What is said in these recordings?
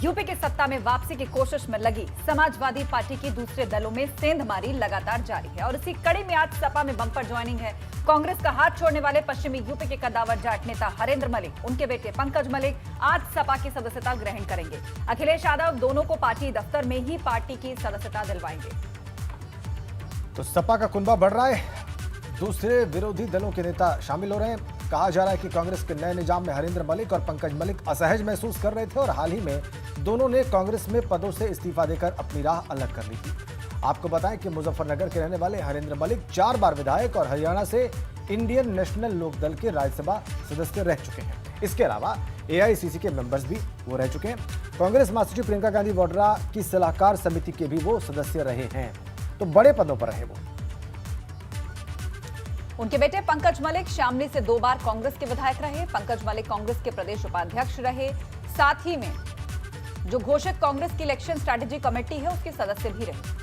UP की सत्ता में वापसी की कोशिश में लगी समाजवादी पार्टी की दूसरे दलों में सेंधमारी लगातार जारी है और इसी कड़ी में आज सपा में बम्पर ज्वाइनिंग है। कांग्रेस का हाथ छोड़ने वाले पश्चिमी यूपी के कद्दावर जाट नेता हरेंद्र मलिक, उनके बेटे पंकज मलिक आज सपा की सदस्यता ग्रहण करेंगे। अखिलेश यादव दोनों को पार्टी दफ्तर में ही पार्टी की सदस्यता दिलवाएंगे। तो सपा का कुनबा बढ़ रहा है, दूसरे विरोधी दलों के नेता शामिल हो रहे हैं। कहा जा रहा है कि कांग्रेस के नए निजाम में हरेंद्र मलिक और पंकज मलिक असहज महसूस कर रहे थे और हाल ही में दोनों ने कांग्रेस में पदों से इस्तीफा देकर अपनी राह अलग कर ली थी। आपको बताएं कि मुजफ्फरनगर के रहने वाले हरेंद्र मलिक 4 बार विधायक और हरियाणा से इंडियन नेशनल लोकदल के राज्यसभा सदस्य रह चुके हैं। इसके अलावा एआईसीसी के मेंबर्स भी वो रह चुके हैं। कांग्रेस महासचिव प्रियंका गांधी वाड्रा की सलाहकार समिति के भी वो सदस्य रहे हैं, तो बड़े पदों पर रहे वो। उनके बेटे पंकज मलिक शामली से 2 बार कांग्रेस के विधायक रहे। पंकज मलिक कांग्रेस के प्रदेश उपाध्यक्ष रहे, साथ ही में जो घोषित कांग्रेस की इलेक्शन स्ट्रैटेजी कमेटी है उसके सदस्य भी रहे।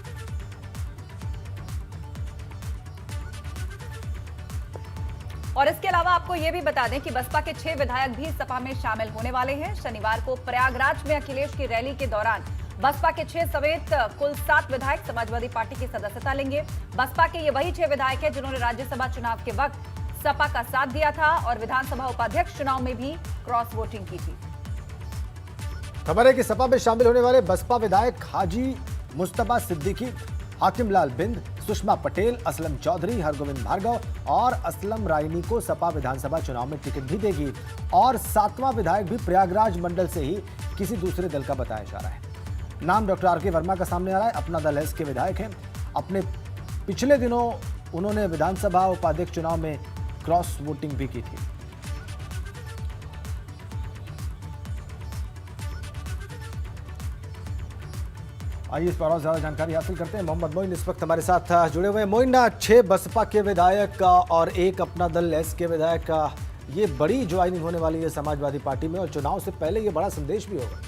और इसके अलावा आपको यह भी बता दें कि बसपा के 6 विधायक भी सपा में शामिल होने वाले हैं। शनिवार को प्रयागराज में अखिलेश की रैली के दौरान बसपा के 6 समेत कुल 7 विधायक समाजवादी पार्टी की सदस्यता लेंगे। बसपा के ये वही 6 विधायक हैं जिन्होंने राज्यसभा चुनाव के वक्त सपा का साथ दिया था और विधानसभा उपाध्यक्ष चुनाव में भी क्रॉस वोटिंग की थी। खबर है कि सपा में शामिल होने वाले बसपा विधायक हाजी मुस्तफा सिद्दीकी, हाकिम लाल बिंद, सुषमा पटेल, असलम चौधरी, हरगोविंद भार्गव और असलम रायनी को सपा विधानसभा चुनाव में टिकट भी देगी और 7वां विधायक भी प्रयागराज मंडल से ही किसी दूसरे दल का बताया जा रहा है। नाम डॉक्टर आर के वर्मा का सामने आ रहा है। अपना दल एस के विधायक हैं। अपने पिछले दिनों उन्होंने विधानसभा उपाध्यक्ष चुनाव में क्रॉस वोटिंग भी की थी। आइए इस पर और ज्यादा जानकारी हासिल करते हैं। मोहम्मद मोइन इस वक्त हमारे साथ जुड़े हुए हैं। मोइन, 6 बसपा के विधायक और एक अपना दल एस के विधायक, ये बड़ी ज्वाइनिंग होने वाली है समाजवादी पार्टी में और चुनाव से पहले ये बड़ा संदेश भी होगा।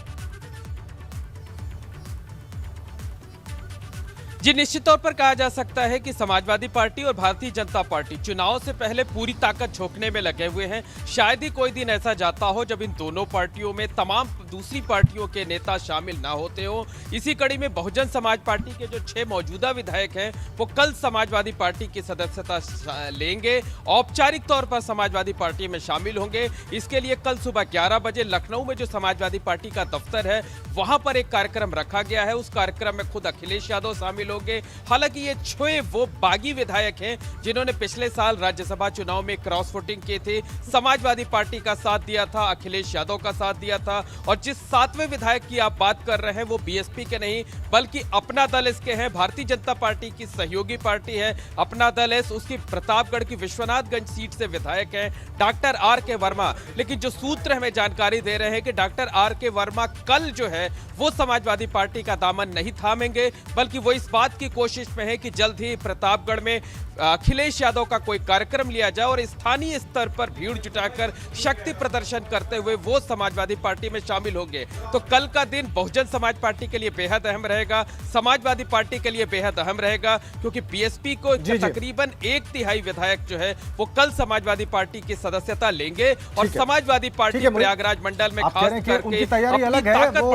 जी, निश्चित तौर पर कहा जा सकता है कि समाजवादी पार्टी और भारतीय जनता पार्टी चुनाव से पहले पूरी ताकत झोंकने में लगे हुए हैं। शायद ही कोई दिन ऐसा जाता हो जब इन दोनों पार्टियों में तमाम दूसरी पार्टियों के नेता शामिल ना होते हो। इसी कड़ी में बहुजन समाज पार्टी के जो 6 मौजूदा विधायक हैं वो कल समाजवादी पार्टी की सदस्यता लेंगे, औपचारिक तौर पर समाजवादी पार्टी में शामिल होंगे। इसके लिए कल सुबह 11 बजे लखनऊ में जो समाजवादी पार्टी का दफ्तर है वहां पर एक कार्यक्रम रखा गया है। उस कार्यक्रम में खुद अखिलेश यादव शामिल होंगे। हालांकि ये 6 वो बागी विधायक हैं जिन्होंने पिछले साल राज्यसभा चुनाव में क्रॉस वोटिंग किए थे, समाजवादी पार्टी का साथ दिया था, अखिलेश यादव का साथ दिया था। और जिस 7वें विधायक की आप बात कर रहे हैं वो बीएसपी के नहीं बल्कि अपना दल इसके हैं, भारतीय जनता पार्टी की सहयोगी पार्टी है अपना दल है। उसकी प्रतापगढ़ की विश्वनाथगंज सीट से विधायक है डॉक्टर आर के वर्मा। लेकिन जो सूत्र हमें जानकारी दे रहे हैं कि डॉक्टर आर के वर्मा कल जो है वो समाजवादी पार्टी का दामन नहीं थामेंगे, बल्कि वो इस बात की कोशिश में है कि जल्द ही प्रतापगढ़ में अखिलेश यादव का कोई कार्यक्रम लिया जाए और स्थानीय स्तर पर भीड़ जुटाकर शक्ति प्रदर्शन करते हुए वो समाजवादी पार्टी में शामिल होंगे। तो कल का दिन बहुजन समाज पार्टी के लिए बेहद अहम रहेगा, समाजवादी पार्टी के लिए बेहद अहम रहेगा, क्योंकि बीएसपी को तकरीबन 1/3 विधायक जो है वो कल समाजवादी पार्टी की सदस्यता लेंगे और समाजवादी पार्टी प्रयागराज मंडल में खास करके उनकी तैयारी अलग है, वो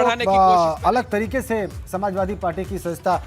अलग तरीके से समाजवादी पार्टी की सदस्यता